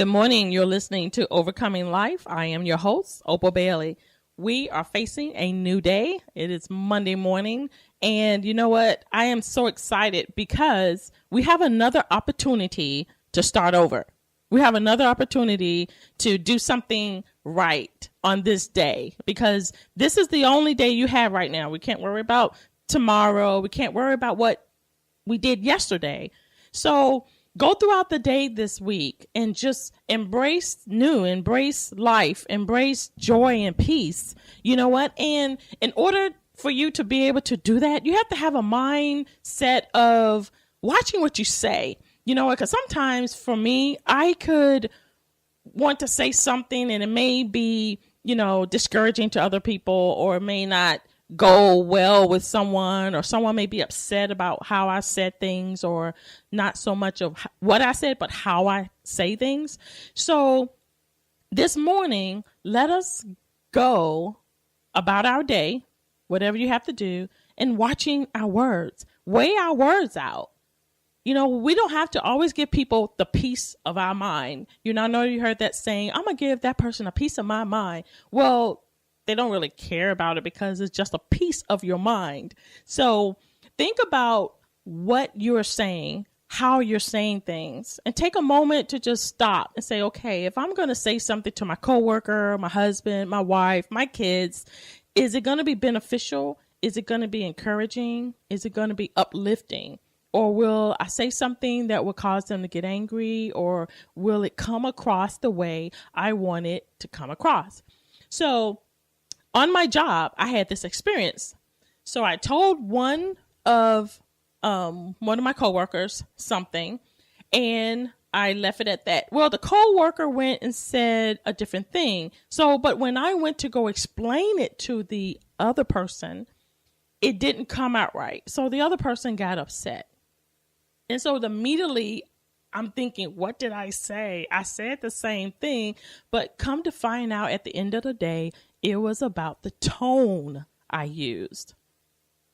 Good morning. You're listening to Overcoming Life. I am your host, Opal Bailey. We are facing a new day. It is Monday morning. And you know what? I am so excited because we have another opportunity to start over. We have another opportunity to do something right on this day because this is the only day you have right now. We can't worry about tomorrow. We can't worry about what we did yesterday. So go throughout the day this week and just embrace life, embrace joy and peace. You know what? And in order for you to be able to do that, you have to have a mindset of watching what you say. You know what? Because sometimes for me, I could want to say something and it may be, discouraging to other people, or it may not go well with someone, or someone may be upset about how I said things, or not so much of what I said, but how I say things. So this morning, let us go about our day, whatever you have to do, and watching our words, weigh our words out. We don't have to always give people the piece of our mind. I know you heard that saying, I'm going to give that person a piece of my mind. Well, they don't really care about it because it's just a piece of your mind. So think about what you're saying, how you're saying things, and take a moment to just stop and say, okay, if I'm going to say something to my coworker, my husband, my wife, my kids, is it going to be beneficial? Is it going to be encouraging? Is it going to be uplifting? Or will I say something that will cause them to get angry? Or will it come across the way I want it to come across? So on my job, I had this experience. So I told one of my coworkers something, and I left it at that. Well, the coworker went and said a different thing. But when I went to go explain it to the other person, it didn't come out right. So the other person got upset. And so immediately I'm thinking, what did I say? I said the same thing, but come to find out at the end of the day, it was about the tone I used.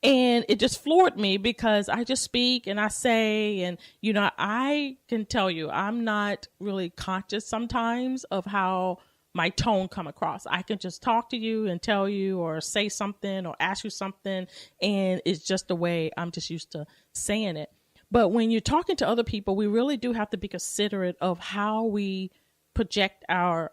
And it just floored me because I just speak and I say, and, I can tell you, I'm not really conscious sometimes of how my tone come across. I can just talk to you and tell you or say something or ask you something. And it's just the way I'm just used to saying it. But when you're talking to other people, we really do have to be considerate of how we project our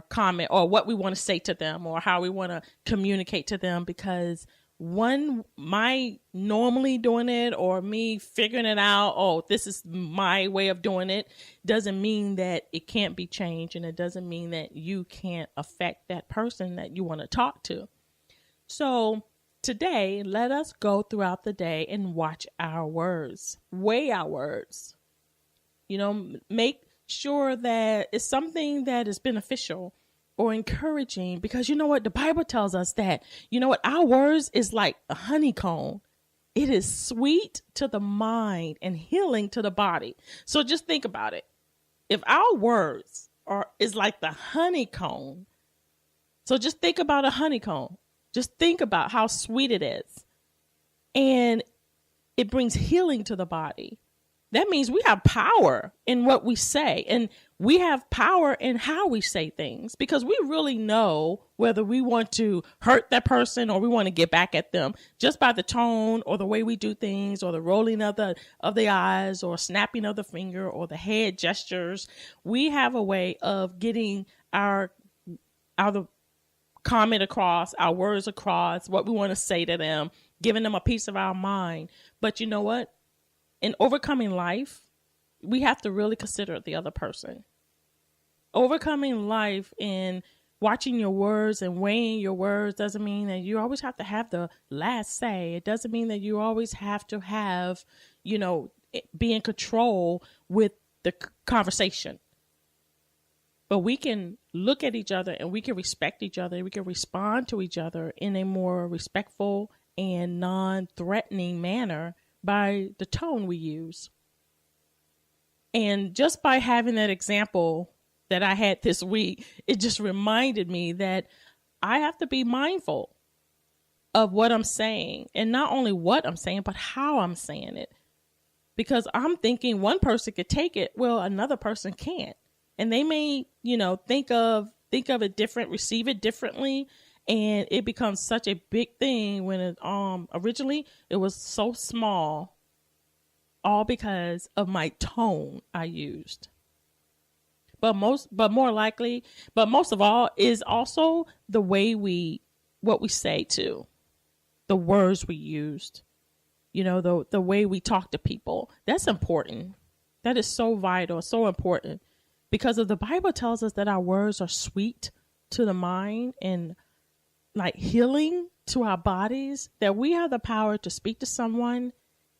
comment, or what we want to say to them, or how we want to communicate to them, because my normally doing it, or me figuring it out, oh, this is my way of doing it, doesn't mean that it can't be changed, and it doesn't mean that you can't affect that person that you want to talk to. So today, let us go throughout the day and watch our words, weigh our words, make sure that it's something that is beneficial or encouraging, because you know what? The Bible tells us that, our words is like a honeycomb. It is sweet to the mind and healing to the body. So just think about it. If our words is like the honeycomb, so just think about a honeycomb. Just think about how sweet it is. And it brings healing to the body. That means we have power in what we say, and we have power in how we say things, because we really know whether we want to hurt that person or we want to get back at them just by the tone or the way we do things, or the rolling of the eyes, or snapping of the finger, or the head gestures. We have a way of getting our comment across, our words across, what we want to say to them, giving them a piece of our mind. But you know what? In overcoming life, we have to really consider the other person. Overcoming life and watching your words and weighing your words doesn't mean that you always have to have the last say. It doesn't mean that you always have to have, be in control with the conversation. But we can look at each other and we can respect each other. We can respond to each other in a more respectful and non-threatening manner by the tone we use. And just by having that example that I had this week, it just reminded me that I have to be mindful of what I'm saying, and not only what I'm saying, but how I'm saying it. because I'm thinking one person could take it. Well, another person can't. And they may, think of it different, receive it differently. And it becomes such a big thing when it, originally it was so small, all because of my tone I used. But most of all is also the way what we say too, the words we used, the way we talk to people. That's important. That is so vital, so important, because of the Bible tells us that our words are sweet to the mind and like healing to our bodies, that we have the power to speak to someone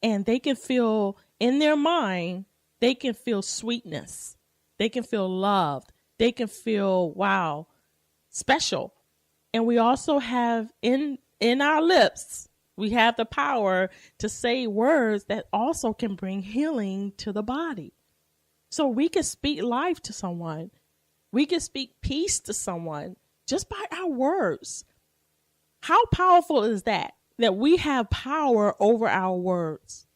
and they can feel in their mind, they can feel sweetness. They can feel loved. They can feel, wow, special. And we also have in our lips, we have the power to say words that also can bring healing to the body. So we can speak life to someone. We can speak peace to someone just by our words. How powerful is that? That we have power over our words.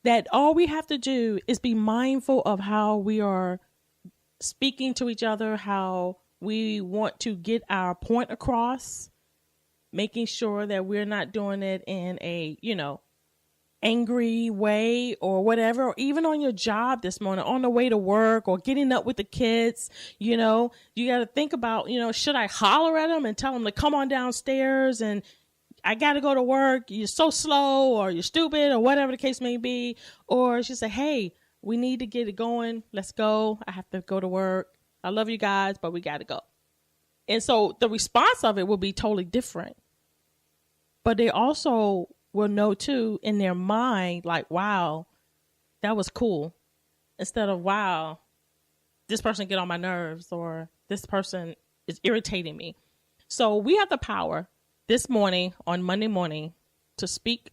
That all we have to do is be mindful of how we are speaking to each other, how we want to get our point across, making sure that we're not doing it in a, angry way or whatever, or even on your job this morning, on the way to work or getting up with the kids, you got to think about, should I holler at them and tell them to come on downstairs and I got to go to work. You're so slow or you're stupid or whatever the case may be. Or she say, hey, we need to get it going. Let's go. I have to go to work. I love you guys, but we got to go. And so the response of it will be totally different. But they also will know too in their mind, like, wow, that was cool. Instead of, wow, this person get on my nerves or this person is irritating me. So we have the power this morning on Monday morning to speak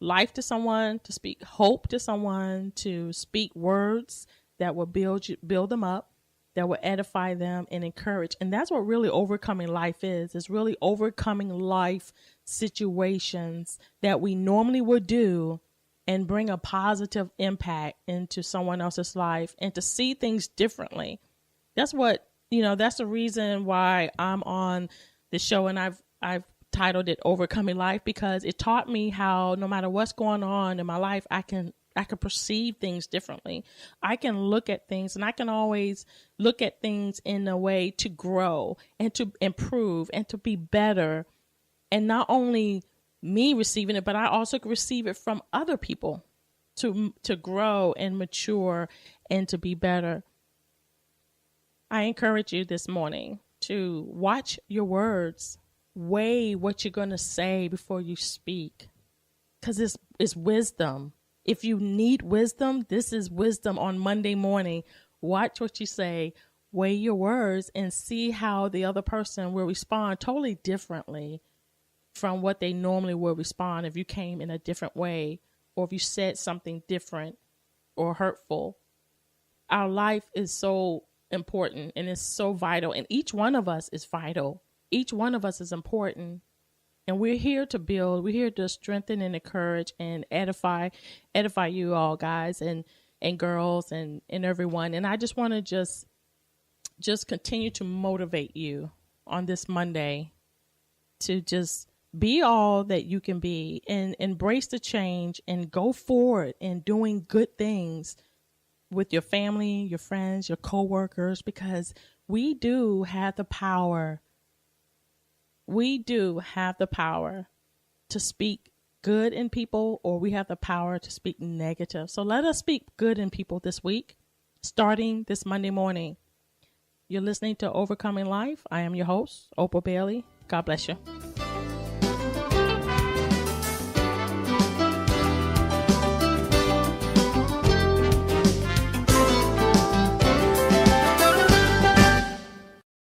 life to someone, to speak hope to someone, to speak words that will build them up, that will edify them and encourage. And that's what really overcoming life is. It's really overcoming life situations that we normally would do and bring a positive impact into someone else's life and to see things differently. That's what, that's the reason why I'm on the show, and I've titled it Overcoming Life, because it taught me how no matter what's going on in my life, I can perceive things differently. I can look at things, and I can always look at things in a way to grow and to improve and to be better. And not only me receiving it, but I also can receive it from other people to grow and mature and to be better. I encourage you this morning to watch your words. Weigh what you're going to say before you speak, because it's wisdom. If you need wisdom, this is wisdom on Monday morning. Watch what you say, weigh your words, and see how the other person will respond totally differently from what they normally would respond if you came in a different way or if you said something different or hurtful. Our life is so important and it's so vital, and each one of us is vital. Each one of us is important, and we're here to build. We're here to strengthen and encourage and edify you all, guys and girls and everyone. And I just want to just continue to motivate you on this Monday to just be all that you can be and embrace the change and go forward in doing good things with your family, your friends, your coworkers, because we do have the power. We do have the power to speak good in people, or we have the power to speak negative. So let us speak good in people this week, starting this Monday morning. You're listening to Overcoming Life. I am your host, Opal Bailey. God bless you.